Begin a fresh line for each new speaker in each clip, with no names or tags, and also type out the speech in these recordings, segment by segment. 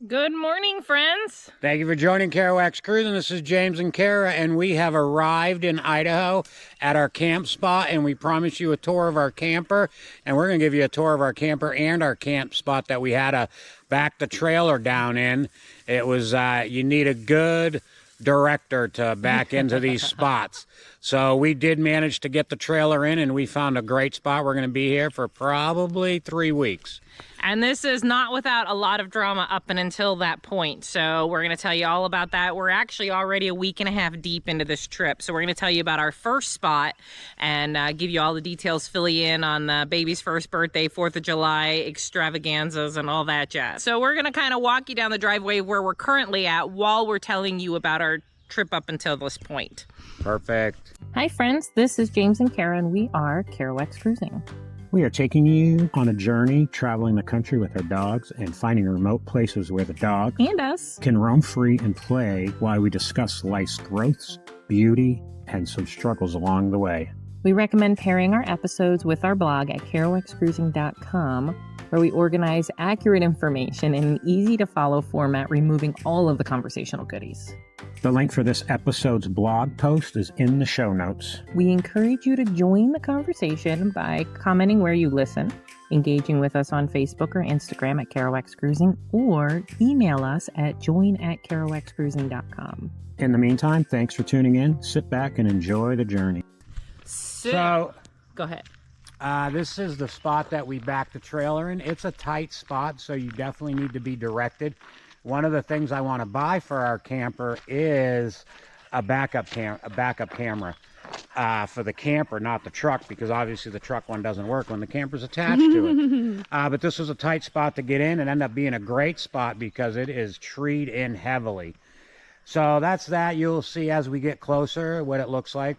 Good morning, friends.
Thank you for joining Kerouacs Cruising. This is James and Cara, and we have arrived in Idaho at our camp spot, and we promise you a tour of our camper, and we're going to give you a tour of our camper and our camp spot that we had to back the trailer down in. It was, you need a good director to back into these spots. So we did manage to get the trailer in, and we found a great spot. We're going to be here for probably 3 weeks.
And this is not without a lot of drama up and until that point. So we're going to tell you all about that. We're actually already a week and a half deep into this trip. So we're going to tell you about our first spot and give you all the details, fill you in on the baby's first birthday, 4th of July extravaganzas and all that jazz. So we're going to kind of walk you down the driveway where we're currently at while we're telling you about our trip up until this point.
Perfect.
Hi, friends. This is James and Cara, and we are Kerouacs Cruising.
We are taking you on a journey, traveling the country with our dogs and finding remote places where the dog
And us.
can roam free and play while we discuss life's growths, beauty, and some struggles along the way.
We recommend pairing our episodes with our blog at kerouacscruising.com, where we organize accurate information in an easy-to-follow format, removing all of the conversational goodies.
The link for this episode's blog post is in the show notes.
We encourage you to join the conversation by commenting where you listen, engaging with us on Facebook or Instagram at Kerouacs Cruising, or email us at join@kerouacscruising.com.
In the meantime, thanks for tuning in. Sit back and enjoy the journey.
So,
go ahead.
this is the spot that we backed the trailer in. It's a tight spot, so you definitely need to be directed. One of the things I want to buy for our camper is a backup camera for the camper, not the truck, because obviously the truck one doesn't work when the camper's attached to it. But this was a tight spot to get in and ended up being a great spot because it is treed in heavily. So that's that. You'll see as we get closer what it looks like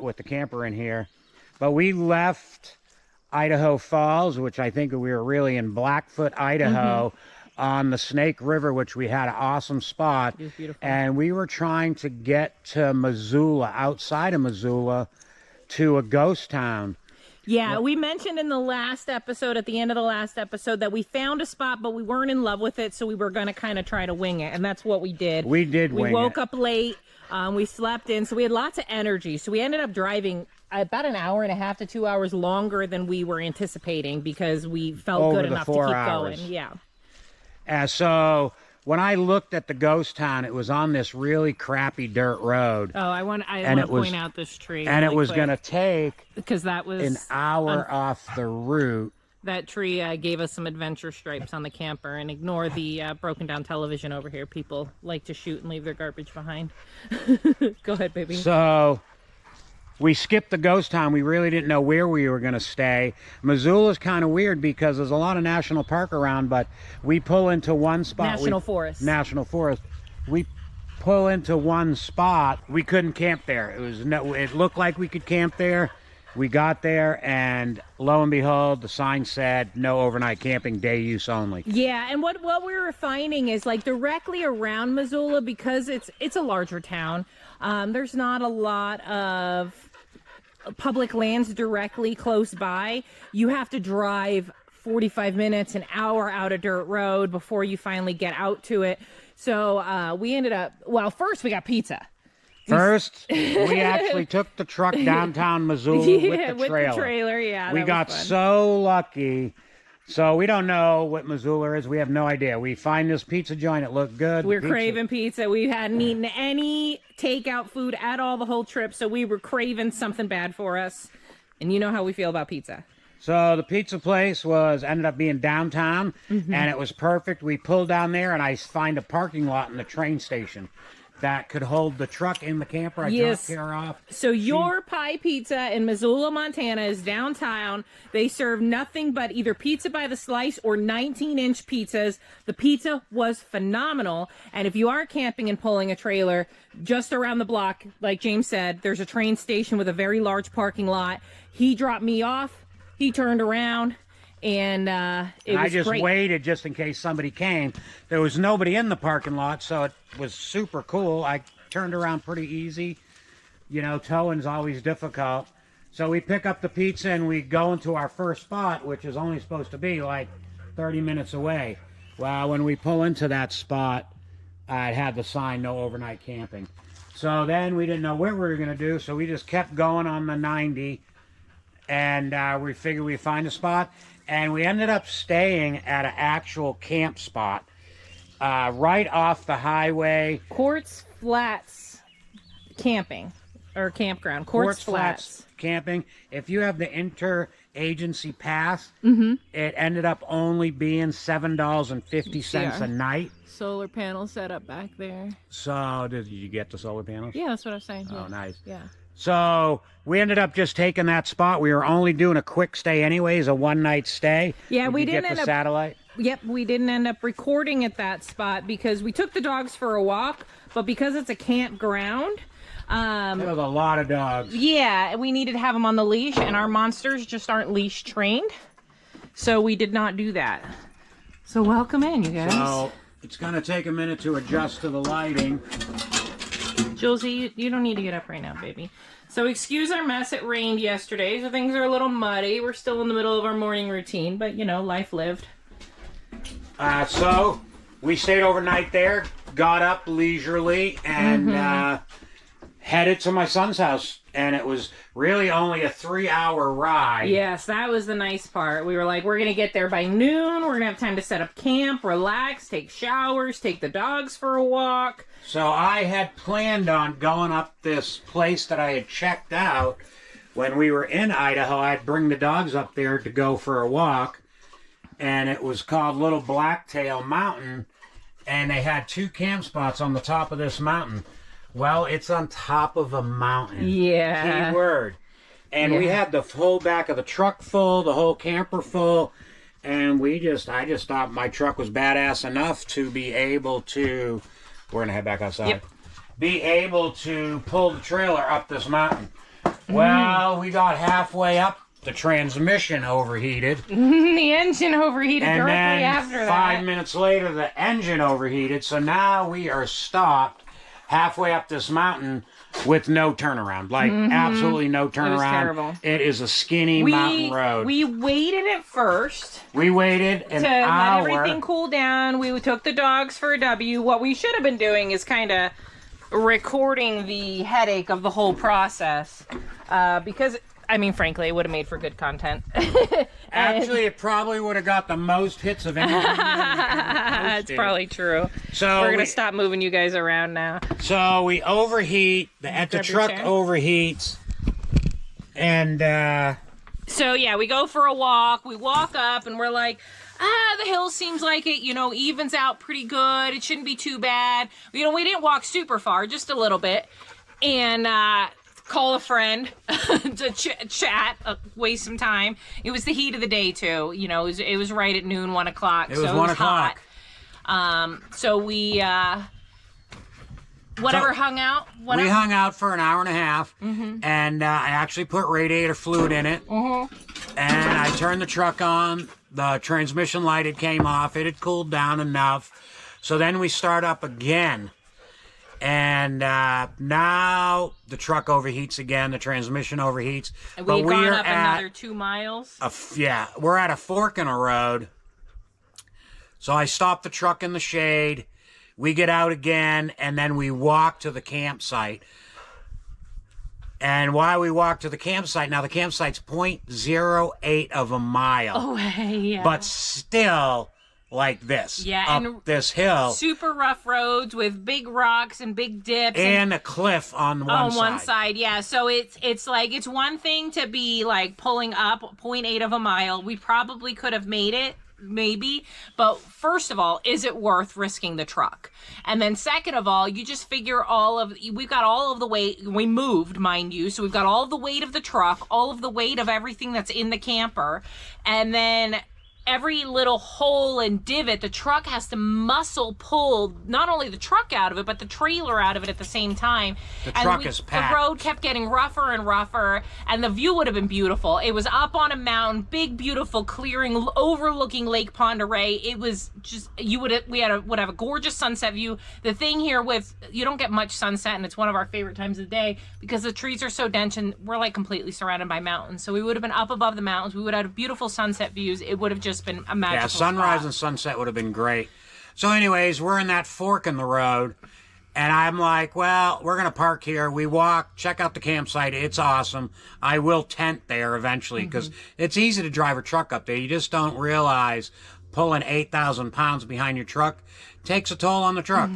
with the camper in here. But we left Idaho Falls, which I think we were really in Blackfoot, Idaho, on the Snake River, which we had an awesome spot.
It was beautiful.
And we were trying to get to Missoula, outside of Missoula, to a ghost town.
Yeah, we mentioned in the last episode, at the end of the last episode, that we found a spot, but we weren't in love with it, so we were going to kind of try to wing it, and that's what we did.
We did wing it.
We woke up late, we slept in, so we had lots of energy, so we ended up driving about an hour and a half to 2 hours longer than we were anticipating because we felt
Over
good
the
enough to
4
keep
hours.
going. Yeah.
So when I looked at the ghost town, it was on this really crappy dirt road.
Oh, I want to
it was-
point out this tree.
And it
really
was
quick,
going to take
because that was
an hour off the route.
That tree gave us some adventure stripes on the camper, and ignore the broken down television over here. People like to shoot and leave their garbage behind. Go ahead, baby.
So we skipped the ghost town. We really didn't know where we were going to stay. Missoula's kind of weird because there's a lot of national park around, but we pull into one spot.
National Forest.
National Forest. We pull into one spot. We couldn't camp there. It looked like we could camp there. We got there, and lo and behold, the sign said no overnight camping, day use only.
Yeah, and what we were finding is, like, directly around Missoula, because it's a larger town, there's not a lot of public lands directly close by. You have to drive 45 minutes, an hour out a dirt road before you finally get out to it. So we ended up, well, first we got pizza.
First, we actually took the truck downtown Missoula with the trailer.
Yeah,
we got so lucky. So we don't know what Missoula is. We have no idea. We find this pizza joint. It looked good.
We're craving pizza. We hadn't eaten any takeout food at all the whole trip, so we were craving something bad for us. And you know how we feel about pizza.
So the pizza place ended up being downtown, and it was perfect. We pulled down there, and I find a parking lot in the train station that could hold the truck and the camper. I dropped her off.
So Your Pie Pizza in Missoula, Montana is downtown. They serve nothing but either pizza by the slice or 19-inch pizzas. The pizza was phenomenal. And if you are camping and pulling a trailer, just around the block, like James said, there's a train station with a very large parking lot. He dropped me off. He turned around. And it was
I just
great.
waited just in case somebody came. There was nobody in the parking lot, so it was super cool. I turned around pretty easy. You know, towing's always difficult. So we pick up the pizza and we go into our first spot, which is only supposed to be like 30 minutes away. Well, when we pull into that spot, it had the sign, no overnight camping. So then we didn't know what we were going to do, so we just kept going on the 90, and we figured we'd find a spot, and we ended up staying at an actual camp spot right off the highway.
Quartz Flats camping, or campground. Quartz Flats
camping. If you have the interagency pass, it ended up only being $7.50 a night.
Solar panel set up back there.
So, did you get the solar panels?
Yeah, that's what I was saying.
Oh, nice.
Yeah.
So, we ended up just taking that spot. We were only doing a quick stay anyways, a one-night stay.
Yeah, we didn't
get
end
the
up...
satellite.
Yep, we didn't end up recording at that spot because we took the dogs for a walk, but because it's a campground...
There was a lot of dogs.
Yeah, we needed to have them on the leash, and our monsters just aren't leash trained. So we did not do that. So welcome in, you guys.
So, it's going to take a minute to adjust to the lighting.
Julesy, you don't need to get up right now, baby. So excuse our mess. It rained yesterday, so things are a little muddy. We're still in the middle of our morning routine, but, you know, life lived.
So, we stayed overnight there, got up leisurely, and headed to my son's house. And it was really only a 3-hour ride.
Yes, that was the nice part. We were like, we're going to get there by noon. We're going to have time to set up camp, relax, take showers, take the dogs for a walk.
So I had planned on going up this place that I had checked out when we were in Idaho. I'd bring the dogs up there to go for a walk. And it was called Little Blacktail Mountain. And they had 2 camp spots on the top of this mountain. Well, it's on top of a mountain.
Yeah.
Key word. And we had the whole back of the truck full, the whole camper full. And I just thought my truck was badass enough to be able to, we're going to head back outside, be able to pull the trailer up this mountain. Well, we got halfway up, the transmission overheated.
The engine overheated
and
directly
then
after that.
5 minutes later, the engine overheated. So now we are stopped halfway up this mountain with no turnaround. Like, absolutely no turnaround.
It was terrible.
It is a skinny mountain road.
We waited at first.
We waited an hour.
Let everything cool down. We took the dogs for a W. What we should have been doing is kind of recording the headache of the whole process. Because, I mean, frankly, it would have made for good content.
Actually, it probably would have got the most hits of any video we've ever
It's
posted.
probably true.
So
we're going to stop moving you guys around now.
So we overheat. The truck overheats. And,
So, yeah, we go for a walk. We walk up, and we're like, the hill seems like it, you know, evens out pretty good. It shouldn't be too bad. You know, we didn't walk super far, just a little bit. And, call a friend to chat, waste some time. It was the heat of the day too. You know, it was right at noon, 1 o'clock.
It was 1 o'clock.
Hot. So we hung out.
We hung out for an hour and a half, and I actually put radiator fluid in it, and I turned the truck on. The transmission light had came off. It had cooled down enough. So then we start up again. And now the truck overheats again. The transmission overheats.
And we've gone up another 2 miles.
We're at a fork in a road. So I stop the truck in the shade. We get out again, and then we walk to the campsite. And while we walk to the campsite, now the campsite's 0.08 of a mile.
Oh, yeah.
But still... like this, up this hill.
Super rough roads with big rocks and big dips.
And a cliff on one side.
On one side, yeah. So it's like, it's one thing to be like pulling up 0.8 of a mile. We probably could have made it, maybe. But first of all, is it worth risking the truck? And then second of all, you just figure we've got all of the weight. We moved, mind you. So we've got all of the weight of the truck, all of the weight of everything that's in the camper. And then... every little hole and divot, the truck has to muscle pull not only the truck out of it, but the trailer out of it at the same time.
The truck is packed.
The road kept getting rougher and rougher, and the view would have been beautiful. It was up on a mountain, big, beautiful clearing overlooking Lake Pend Oreille. It was just, would have a gorgeous sunset view. The thing here with, you don't get much sunset, and it's one of our favorite times of the day because the trees are so dense, and we're like completely surrounded by mountains. So we would have been up above the mountains. We would have had beautiful sunset views. It would have just just been a magical
Yeah, sunrise
spot.
and sunset would have been great. So anyways, we're in that fork in the road, and I'm like, well, we're going to park here. We walk, check out the campsite. It's awesome. I will tent there eventually because it's easy to drive a truck up there. You just don't realize pulling 8,000 pounds behind your truck takes a toll on the truck.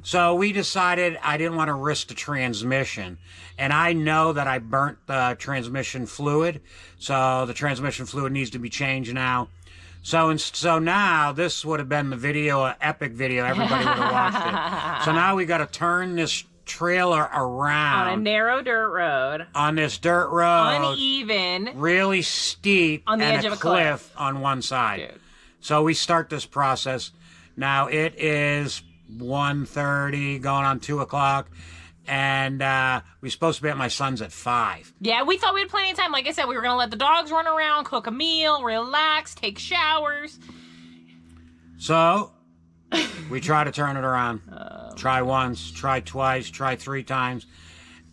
So we decided I didn't want to risk the transmission. And I know that I burnt the transmission fluid. So the transmission fluid needs to be changed now. So now this would have been the video, an epic video. Everybody would have watched it. So now we got to turn this trailer around
On a narrow dirt road.
on this dirt road,
Uneven.
really steep,
On the
and
edge of a
cliff on one side.
Dude.
So we start this process. Now it is 1:30, going on 2 o'clock. And we're supposed to be at my son's at 5.
Yeah, we thought we had plenty of time. Like I said, we were going to let the dogs run around, cook a meal, relax, take showers.
So we try to turn it around. Try once, try twice, try 3 times.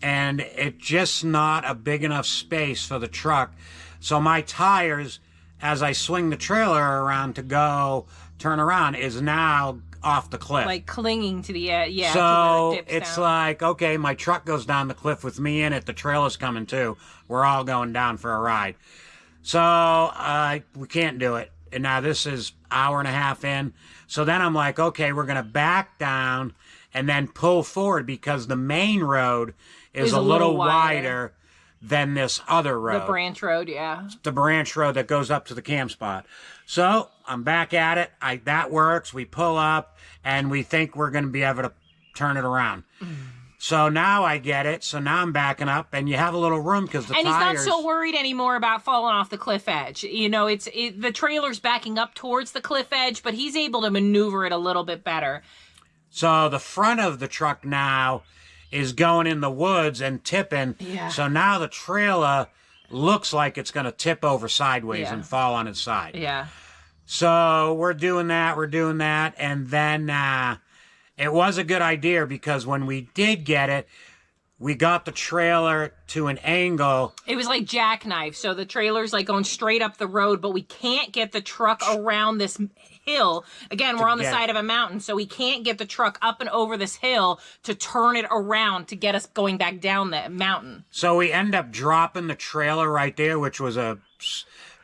And it's just not a big enough space for the truck. So my tires, as I swing the trailer around to go turn around, is now off the cliff.
Like clinging to the yeah.
So
to where it dips
it's
down.
like, okay, my truck goes down the cliff with me in it. The trailer's coming too. We're all going down for a ride. So we can't do it. And now this is hour and a half in. So then I'm like, okay, we're going to back down and then pull forward because the main road is a little wider than this other road.
The branch road, yeah.
The branch road that goes up to the camp spot. So I'm back at it. That works. We pull up and we think we're going to be able to turn it around. So now I get it. So now I'm backing up and you have a little room because the
And
tires...
he's not so worried anymore about falling off the cliff edge. You know, the trailer's backing up towards the cliff edge, but he's able to maneuver it a little bit better.
So the front of the truck now is going in the woods and tipping.
Yeah.
So now the trailer looks like it's going to tip over sideways
Yeah.
and fall on its side.
Yeah.
So we're doing that. And then it was a good idea because when we did get it, we got the trailer to an angle.
It was like jackknife. So the trailer's like going straight up the road, but we can't get the truck around this hill. Again, we're on the side of a mountain, so we can't get the truck up and over this hill to turn it around to get us going back down the mountain.
So we end up dropping the trailer right there, which was a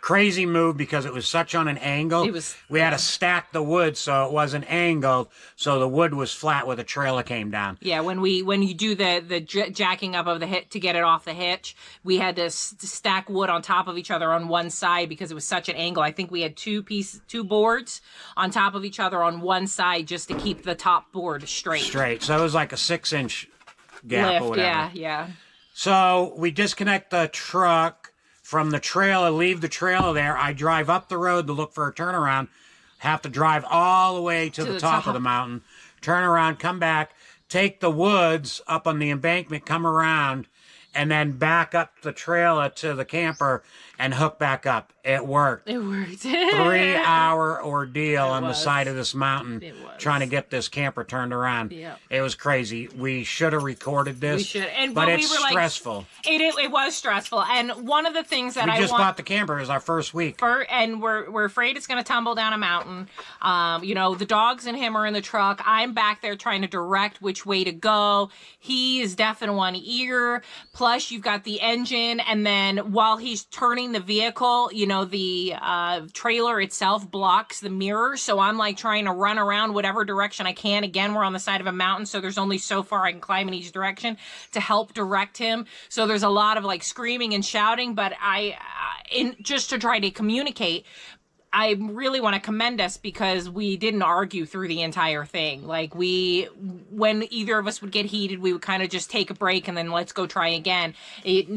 crazy move because it was such on an angle. We had to stack the wood so it wasn't angled, so the wood was flat where the trailer came down.
Yeah, when you do the jacking up of the hitch to get it off the hitch, we had to stack wood on top of each other on one side because it was such an angle. I think we had two boards on top of each other on one side just to keep the top board straight.
So it was like a 6-inch gap
Lift,
or whatever.
yeah.
So we disconnect the truck from the trailer, leave the trailer there. I drive up the road to look for a turnaround, have to drive all the way to the top of the mountain, turn around, come back, take the woods up on the embankment, come around, and then back up the trailer to the camper and hook back up. It worked.
It worked.
3-hour ordeal on the side of this mountain
It was.
trying to get this camper turned around.
Yep.
It was crazy. We should have recorded this.
We should.
But
we
it's
were like,
stressful.
It was stressful. And one of the things that
We just bought the camper. It was our first week.
And we're afraid it's going to tumble down a mountain. You know, the dogs and him are in the truck. I'm back there trying to direct which way to go. He is deaf in one ear. Plus, you've got the engine. And then while he's turning the vehicle, you know, the trailer itself blocks the mirror. So I'm like trying to run around whatever direction I can. Again, we're on the side of a mountain, so there's only so far I can climb in each direction to help direct him. So there's a lot of like screaming and shouting, but just to try to communicate. I really want to commend us because we didn't argue through the entire thing. Like when either of us would get heated, we would kind of just take a break and then let's go try again. It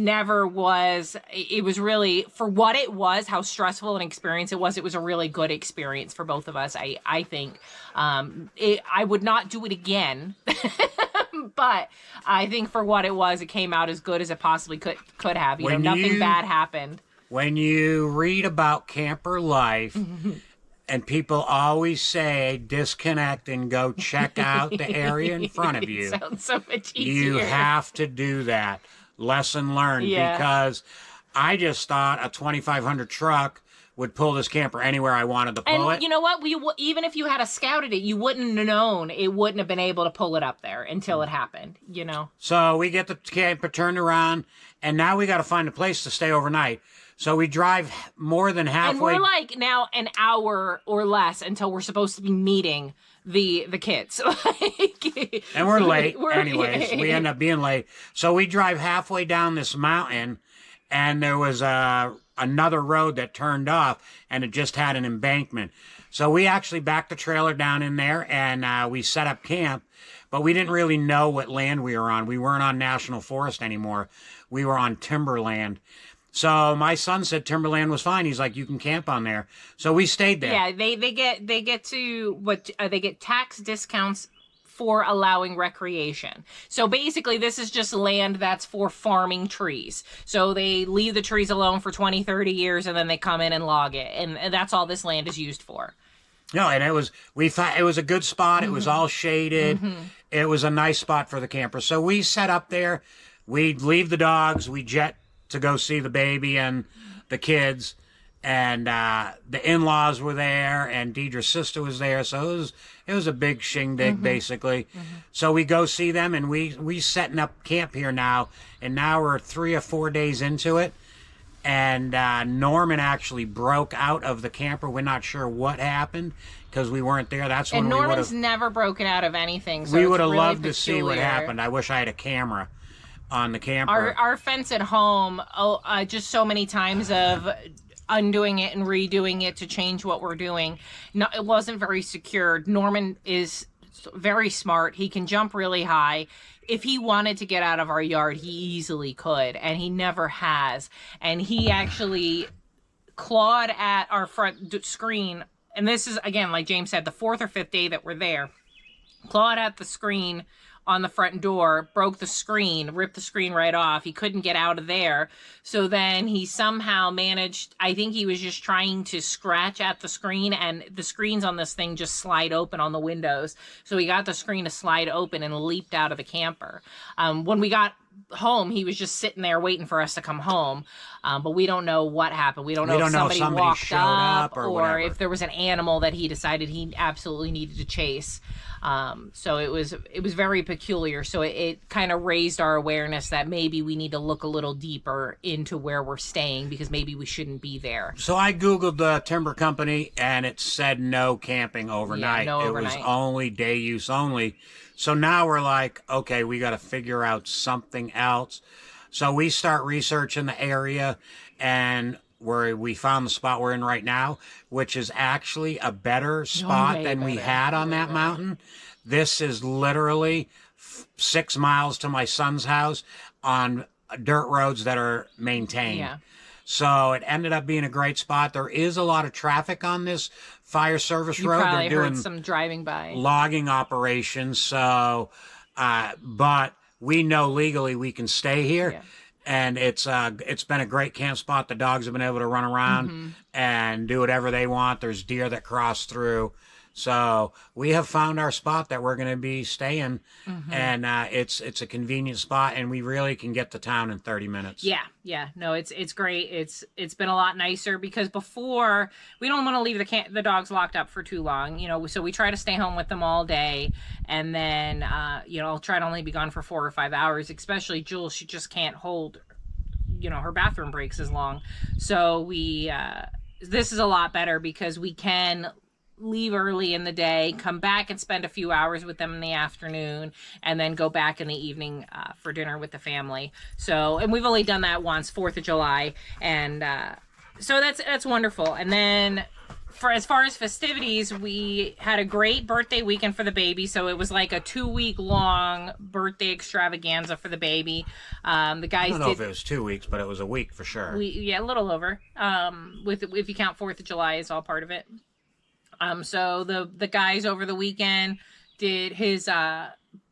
was really, for what it was, how stressful an experience it was a really good experience for both of us, I think. I would not do it again, but I think for what it was, it came out as good as it possibly could have. You know, nothing bad happened.
When you read about camper life, and people always say disconnect and go check out the area in front of you,
It sounds so much easier.
you have to do that. Lesson learned.
Yeah.
Because I just thought a 2,500 truck would pull this camper anywhere I wanted to pull
And
it.
you know what? Even if you had scouted it, you wouldn't have known. It wouldn't have been able to pull it up there until it happened, you know?
So we get the camper turned around, and now we got to find a place to stay overnight. So we drive more than halfway.
And we're like now an hour or less until we're supposed to be meeting the kids.
And we're late anyways. We end up being late. So we drive halfway down this mountain, and there was another road that turned off, and it just had an embankment. So we actually backed the trailer down in there, and we set up camp, but we didn't really know what land we were on. We weren't on national forest anymore. We were on timberland. So my son said timberland was fine. He's like, you can camp on there. So we stayed there.
Yeah, they get they get tax discounts for allowing recreation. So basically this is just land that's for farming trees. So they leave the trees alone for 20, 30 years and then they come in and log it. And that's all this land is used for.
No, and we thought it was a good spot. It was all shaded. It was a nice spot for the camper. So we set up there. We'd leave the dogs. We jet to go see the baby and the kids, and the in-laws were there, and Deidre's sister was there. So it was a big shindig, basically. So we go see them, and we setting up camp here now, and now we're 3 or 4 days into it. And Norman actually broke out of the camper. We're not sure what happened because we weren't there. That's when
And
we
Norman's never broken out of anything. So
we
would
would have
really
loved to see what
peculiar.
happened. I wish I had a camera on the camper.
Our fence at home, just so many times of undoing it and redoing it to change what we're doing. No, it wasn't very secured. Norman is very smart. He can jump really high. If he wanted to get out of our yard, he easily could, and he never has. And he actually clawed at our front screen. And this is, again, like James said, the 4th or 5th day that we're there. Clawed at the screen on the front door, broke the screen, ripped the screen right off. He couldn't get out of there. So then he somehow managed, I think he was just trying to scratch at the screen, and the screens on this thing just slide open on the windows. So he got the screen to slide open and leaped out of the camper. When we got home, he was just sitting there waiting for us to come home. But we don't know what happened. We don't know if somebody walked
showed
up
or
or
whatever.
if there was an animal that he decided he absolutely needed to chase. So it was very peculiar. So it kind of raised our awareness that maybe we need to look a little deeper into where we're staying because maybe we shouldn't be there.
So I Googled the timber company, and it said no camping overnight.
Yeah, no overnight.
It was only day use only. So now we're like, okay, we got to figure out something else. So we start researching the area, and where we found the spot we're in right now, which is actually a better spot
way
than we
better.
had on that mountain. This is literally 6 miles to my son's house on dirt roads that are maintained.
Yeah.
So it ended up being a great spot. There is a lot of traffic on this fire service
You
road.
probably
They're
heard
doing
some driving by.
logging operations. So, but we know legally we can stay here.
Yeah.
And it's been a great camp spot. The dogs have been able to run around and do whatever they want. There's deer that cross through. So we have found our spot that we're going to be staying, and it's a convenient spot, and we really can get to town in 30 minutes.
Yeah. No, it's great. It's been a lot nicer because before we don't want to leave the dogs locked up for too long, so we try to stay home with them all day, and then I'll try to only be gone for 4 or 5 hours. Especially Jules, she just can't hold, her bathroom breaks as long. So this is a lot better because we can leave early in the day, come back and spend a few hours with them in the afternoon, and then go back in the evening for dinner with the family. So, and we've only done that once, 4th of July, and so that's wonderful. And then as far as festivities, we had a great birthday weekend for the baby. So it was like a 2-week long birthday extravaganza for the baby. The guys
I don't know if it was 2 weeks, but it was a week for sure.
A little over. If you count 4th of July, is all part of it. So the guys over the weekend did his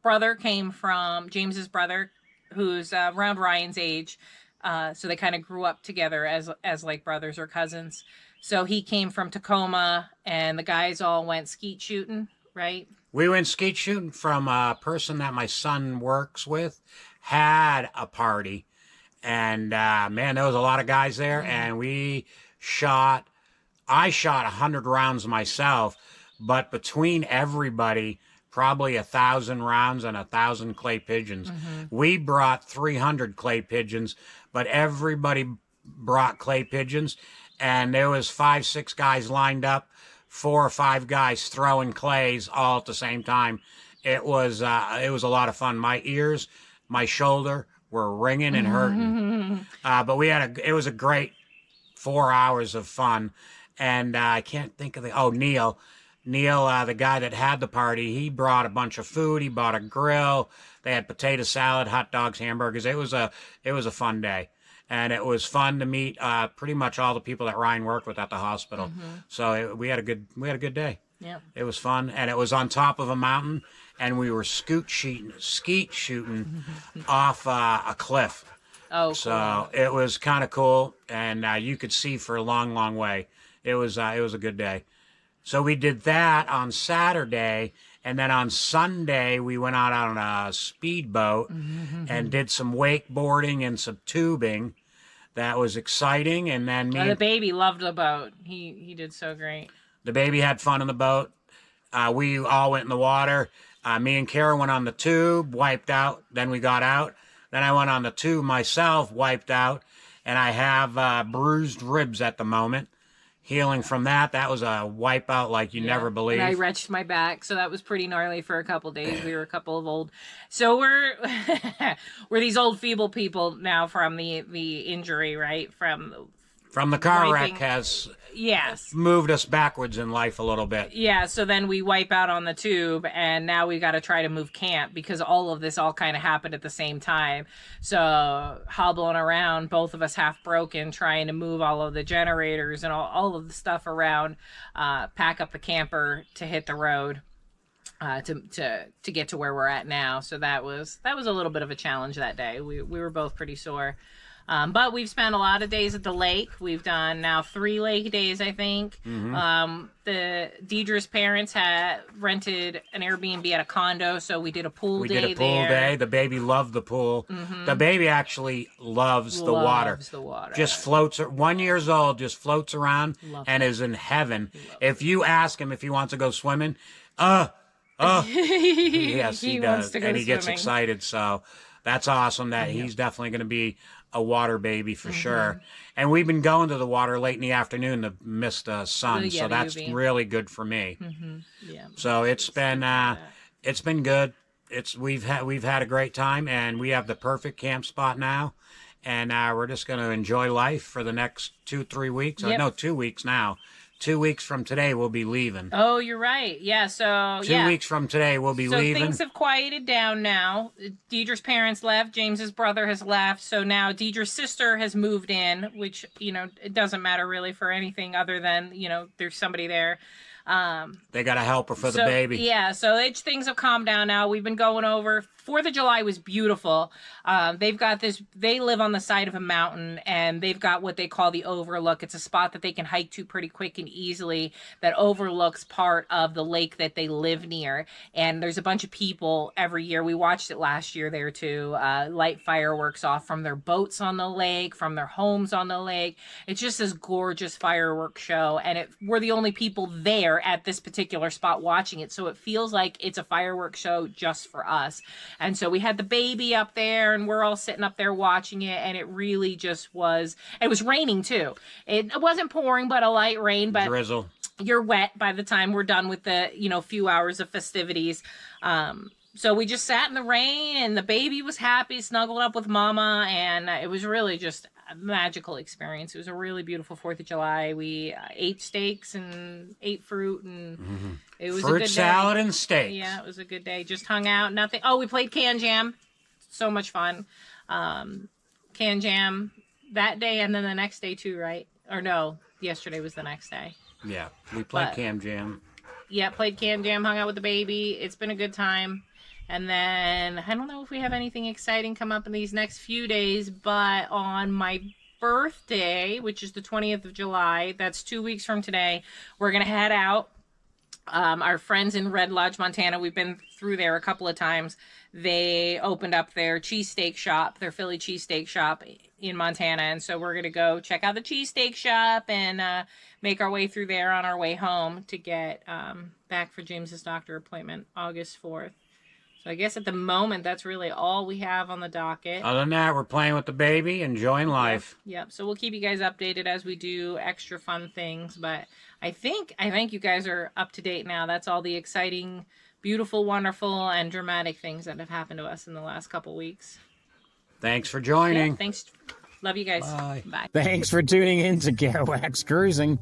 brother came from James's brother, who's around Ryan's age. So they kind of grew up together as like brothers or cousins. So he came from Tacoma, and the guys all went skeet shooting, right?
We went skeet shooting from a person that my son works with, had a party. And, man, there was a lot of guys there, and we shot I shot 100 rounds myself, but between everybody, probably 1,000 rounds and 1,000 clay pigeons. We brought 300 clay pigeons, but everybody brought clay pigeons, and there was 5, 6 guys lined up, 4 or 5 guys throwing clays all at the same time. It was a lot of fun. My ears, my shoulder were ringing and hurting, but it was a great 4 hours of fun. And I can't think of Neil. Neil, the guy that had the party, he brought a bunch of food. He bought a grill. They had potato salad, hot dogs, hamburgers. It was a fun day, and it was fun to meet pretty much all the people that Ryan worked with at the hospital. So we had a good day.
Yeah.
It was fun, and it was on top of a mountain, and we were skeet shooting off a cliff.
Oh, cool.
So it was kind of cool, and you could see for a long, long way. It was a good day. So we did that on Saturday, and then on Sunday we went out on a speedboat and did some wakeboarding and some tubing. That was exciting. And then
the baby loved the boat. He did so great.
The baby had fun on the boat. We all went in the water. Me and Kara went on the tube, wiped out. Then we got out. Then I went on the tube myself, wiped out, and I have bruised ribs at the moment. Healing from that. That was a wipeout like you never believe.
And I wrenched my back, so that was pretty gnarly for a couple days. We were a couple of old, so we're these old feeble people now from the injury, right? From
the car wreck has moved us backwards in life a little bit.
Yeah, so then we wipe out on the tube, and now we got to try to move camp because all of this all kind of happened at the same time. So hobbling around, both of us half broken, trying to move all of the generators and all of the stuff around, pack up the camper to hit the road. To get to where we're at now. So that was a little bit of a challenge that day. We were both pretty sore. But we've spent a lot of days at the lake. We've done now 3 lake days, I think. The Deidre's parents had rented an Airbnb at a condo, so we did a pool day there.
We did a pool day. The baby loved the pool. The baby actually loves the water. Just floats. 1 year old, just floats around and is in heaven. If you ask him if he wants to go swimming, yes, he does, and he gets excited. So that's awesome. That he's definitely going to be a water baby for sure. And we've been going to the water late in the afternoon to miss the sun, so that's really good for me.
Yeah.
So it's been good. We've had a great time, and we have the perfect camp spot now, and we're just going to enjoy life for the next 2-3 weeks.
Yep.
No, 2 weeks now. 2 weeks from today, we'll be leaving.
Oh, you're right. Yeah, so...
2 weeks from today, we'll be leaving.
So things have quieted down now. Deidre's parents left. James's brother has left. So now Deidre's sister has moved in, which, it doesn't matter really for anything other than, there's somebody there.
They got a helper for the baby.
Yeah, so things have calmed down now. We've been going over. 4th of July was beautiful. They live on the side of a mountain, and they've got what they call the overlook. It's a spot that they can hike to pretty quick and easily that overlooks part of the lake that they live near. And there's a bunch of people every year. We watched it last year there too, light fireworks off from their boats on the lake, from their homes on the lake. It's just this gorgeous fireworks show, and we're the only people there at this particular spot watching it, so it feels like it's a fireworks show just for us. And so we had the baby up there, and we're all sitting up there watching it, and it really just was. It was raining too. It wasn't pouring, but a light rain. But
drizzle.
You're wet by the time we're done with the few hours of festivities. So we just sat in the rain, and the baby was happy, snuggled up with Mama, and it was really just a magical experience. It was a really beautiful 4th of July. We ate steaks and ate fruit, and it was a good day.
Fruit salad and steaks.
Yeah, it was a good day. Just hung out, nothing. Oh, we played Can Jam. So much fun. Can Jam that day, and then the next day too, right? Or no, yesterday was the next day.
Yeah, we played Can Jam.
Yeah, played Can Jam, hung out with the baby. It's been a good time. And then, I don't know if we have anything exciting come up in these next few days, but on my birthday, which is the 20th of July, that's 2 weeks from today, we're going to head out Our friends in Red Lodge, Montana, we've been through there a couple of times. They opened up their cheesesteak shop, their Philly cheesesteak shop in Montana. And so we're going to go check out the cheesesteak shop and make our way through there on our way home to get back for James's doctor appointment August 4th. So I guess at the moment, that's really all we have on the docket.
Other than that, we're playing with the baby, enjoying life.
Yep. So we'll keep you guys updated as we do extra fun things. But I think you guys are up to date now. That's all the exciting, beautiful, wonderful, and dramatic things that have happened to us in the last couple weeks.
Thanks for joining.
Yeah, thanks. Love you guys.
Bye.
Bye.
Thanks for tuning in to Kerouacs Cruising.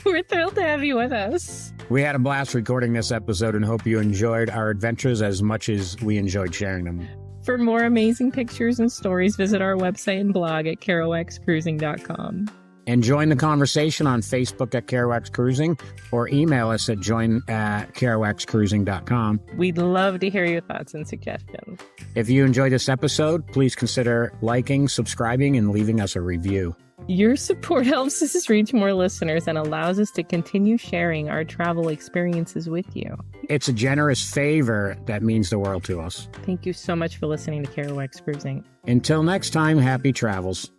We're thrilled to have you with us.
We had a blast recording this episode and hope you enjoyed our adventures as much as we enjoyed sharing them.
For more amazing pictures and stories, visit our website and blog at kerouacscruising.com.
And join the conversation on Facebook at Kerouacs Cruising or email us at join@kerouacscruising.com.
We'd love to hear your thoughts and suggestions.
If you enjoyed this episode, please consider liking, subscribing, and leaving us a review.
Your support helps us reach more listeners and allows us to continue sharing our travel experiences with you.
It's a generous favor that means the world to us.
Thank you so much for listening to Kerouacs Cruising.
Until next time, happy travels.